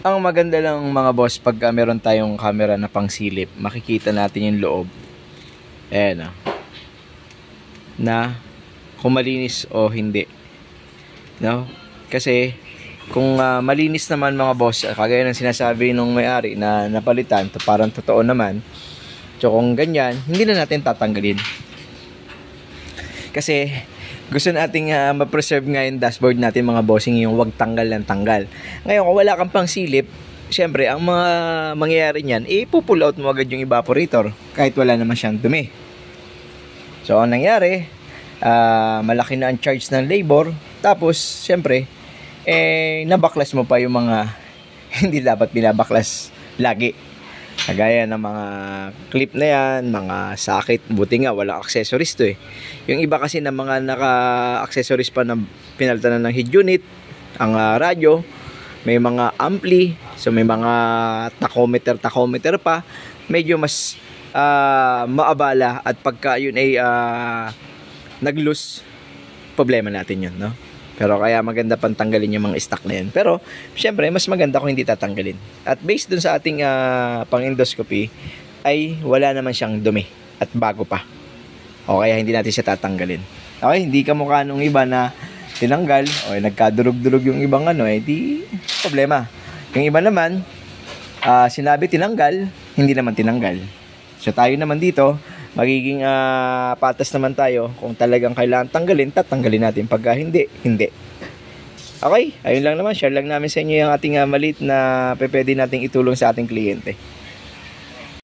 Ang maganda lang mga boss, pagka meron tayong camera na pangsilip, makikita natin yung loob. Ayan o. Na kung malinis o hindi. No? Kasi kung malinis naman mga boss, kagaya ng sinasabi nung may-ari na napalitan, to parang totoo naman. So kung ganyan, hindi na natin tatanggalin. Kasi gusto nating ma-preserve nga yung dashboard natin mga bossing, yung wag tanggal ng tanggal. Ngayon kung wala kang pang silip, syempre ang mga mangyayari niyan, ipo-pull out mo agad yung evaporator kahit wala naman siyang dumi. So ang nangyari, malaki na ang charge ng labor, tapos syempre nabaklas mo pa yung mga hindi dapat binabaklas lagi. Kagaya ng mga clip na yan, mga socket, buti nga walang accessories to eh. Yung iba kasi na mga naka-accessories pa na pinalitan na ng head unit, ang radyo, may mga ampli, so may mga tachometer pa, medyo mas maabala, at pagka yun ay nag-loose, problema natin yun, no? Pero kaya maganda pang tanggalin yung mga stock na yun. Pero syempre mas maganda kung hindi tatanggalin. At based dun sa ating pang endoscopy ay wala naman siyang dumi at bago pa, o kaya hindi natin siya tatanggalin. Okay, hindi ka mukha nung iba na tinanggal o nagkadurog-durog yung ibang di problema. Yung iba naman sinabi tinanggal, hindi naman tinanggal. So tayo naman dito magiging patas naman tayo. Kung talagang kailangan tanggalin, tatanggalin natin. Pagka hindi, hindi. Okay, ayun lang naman. Share lang namin sa inyo yung ating maliit na pwede nating itulong sa ating kliyente.